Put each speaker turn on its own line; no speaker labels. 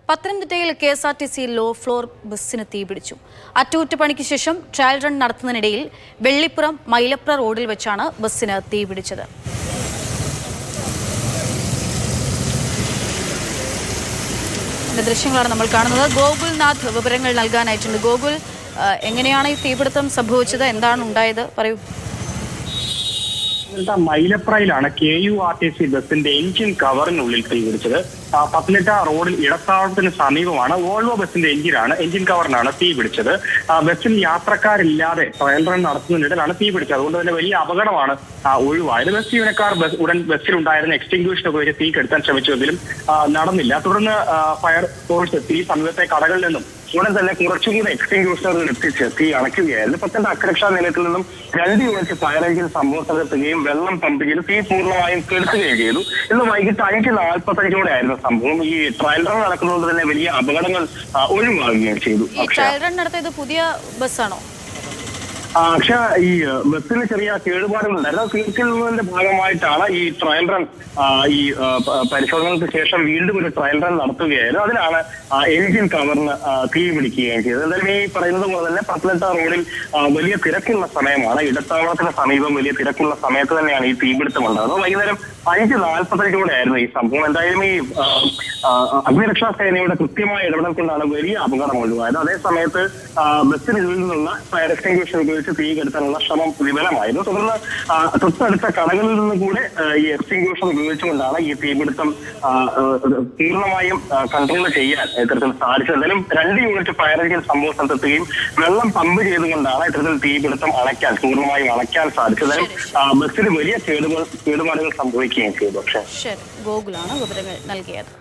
പത്തനംതിട്ടയിൽ KSRTC low floor ബസ്സിന് തീപിടിച്ചു. അറ്റകുറ്റപ്പണിക്ക് ശേഷം ട്രയൽ റൺ നടത്തുന്നതിനിടയിൽ വെള്ളിപ്പുറം മൈലപ്ര റോഡിൽ വെച്ചാണ് ബസ്സിന് തീപിടിച്ചത്. ദൃശ്യങ്ങളാണ് നമ്മൾ കാണുന്നത്. ഗോകുൽനാഥ് വിവരങ്ങൾ നൽകാനായിട്ടുണ്ട്. ഗോകുൽ, എങ്ങനെയാണ് ഈ തീപിടുത്തം സംഭവിച്ചത്? എന്താണ് ഉണ്ടായത്? പറയൂ.
മൈലപ്രയിലാണ് KURTC ബസിന്റെ എഞ്ചിൻ കവറിനുള്ളിൽ തീപിടിച്ചത്. പത്തനംതിട്ട റോഡിൽ ഇടത്താവളത്തിന് സമീപമാണ് വോൾവോ ബസിന്റെ എഞ്ചിൻ കവറിനാണ് തീ പിടിച്ചത്. ബസ്സിൽ യാത്രക്കാരില്ലാതെ ട്രയൽ റൺ നടത്തുന്നതിനിടയിലാണ് തീ പിടിച്ചത്. അതുകൊണ്ട് തന്നെ വലിയ അപകടമാണ് ഒഴിവായത്. ബസ് ജീവനക്കാർ ഉടൻ ബസ്സിലുണ്ടായിരുന്ന എക്സ്റ്റിംഗ്വിഷർ ഉപയോഗിച്ച് തീ കെടുത്താൻ ശ്രമിച്ചുവെങ്കിലും നടന്നില്ല. തുടർന്ന് ഫയർ ഫോഴ്സ് എത്തി സമീപത്തെ കടകളിൽ നിന്നും ഉടൻ തന്നെ കുറച്ചുകൂടി എക്സ്റ്റിംഗ്വിഷറുകൾ എത്തിച്ച് തീ അണയ്ക്കുകയായിരുന്നു. പത്തനംതിട്ട അഗ്നിരക്ഷാ നിലയത്തിൽ നിന്നും 2 യൂണിറ്റ് ഫയർ എഞ്ചിൻ സംഭവ സ്ഥലത്തെത്തുകയും വെള്ളം പമ്പ് ചെയ്ത് തീ പൂർണ്ണമായും കെടുത്തുകയും ചെയ്തു. ഇന്ന് വൈകിട്ട് 5:45 ആയിരുന്നു സംഭവം. ഈ ട്രയൽ റൺ നടക്കുന്നതുകൊണ്ട് തന്നെ വലിയ അപകടങ്ങൾ ഒഴിവാകുകയും ചെയ്തു.
ട്രയൽ റൺ നടത്തിയത് പുതിയ ബസ്സാണോ?
പക്ഷെ ഈ ബസ്സിന് ചെറിയ കേടുപാടുകളുണ്ടായിരുന്നു. തീർക്കുന്നതിന്റെ ഭാഗമായിട്ടാണ് ഈ ട്രയൽ റൺ ഈ പരിശോധനകൾക്ക് ശേഷം വീണ്ടും ഒരു ട്രയൽ റൺ നടത്തുകയായിരുന്നു. അതിലാണ് എഞ്ചിൻ കവറിന് തീ പിടിക്കുകയും ചെയ്തത്. എന്തായാലും ഈ പറയുന്നത് പോലെ തന്നെ പത്തനംതിട്ട റോഡിൽ വലിയ തിരക്കുള്ള സമയമാണ്. ഇടത്താവളത്തിന് സമീപം വലിയ തിരക്കുള്ള സമയത്ത് തന്നെയാണ് ഈ തീപിടുത്തം ഉണ്ടാകുന്നത്. വൈകുന്നേരം 5:45 ആയിരുന്നു ഈ സംഭവം. എന്തായാലും ഈ അഗ്നിരക്ഷാ സേനയുടെ കൃത്യമായ ഇടപെടൽ കൊണ്ടാണ് വലിയ അപകടം ഒഴിവായത്. അതേസമയത്ത് ബസ്സിനുള്ളിൽ നിന്നുള്ള ഫയർ എക്സ്റ്റിംഗ്വിഷർ ഉപയോഗിച്ച് തീ കെടുത്താനുള്ള ശ്രമം വിഫലമായിരുന്നു. തുടർന്ന് തൊട്ടടുത്ത കടകളിൽ നിന്ന് കൂടെ ഈ എക്സ്റ്റിംഗ്വിഷർ ഉപയോഗിച്ചുകൊണ്ടാണ് ഈ തീപിടുത്തം പൂർണ്ണമായും കൺട്രോൾ ചെയ്യാൻ ഇത്തരത്തിൽ സാധിച്ചത്. എന്തായാലും 2 യൂണിറ്റ് ഫയർ എഞ്ചിൻ സംഭവ സ്ഥലത്തെത്തുകയും വെള്ളം പമ്പ് ചെയ്തുകൊണ്ടാണ് ഇത്തരത്തിൽ തീപിടുത്തം പൂർണ്ണമായും അണയ്ക്കാൻ സാധിച്ചത്. ബസ്സിന് വലിയ കേടുപാടുകൾ സംഭവിക്കുകയും ചെയ്തു.
ശരി, ഗോകുലാണ് വിവരങ്ങൾ നൽകിയത്.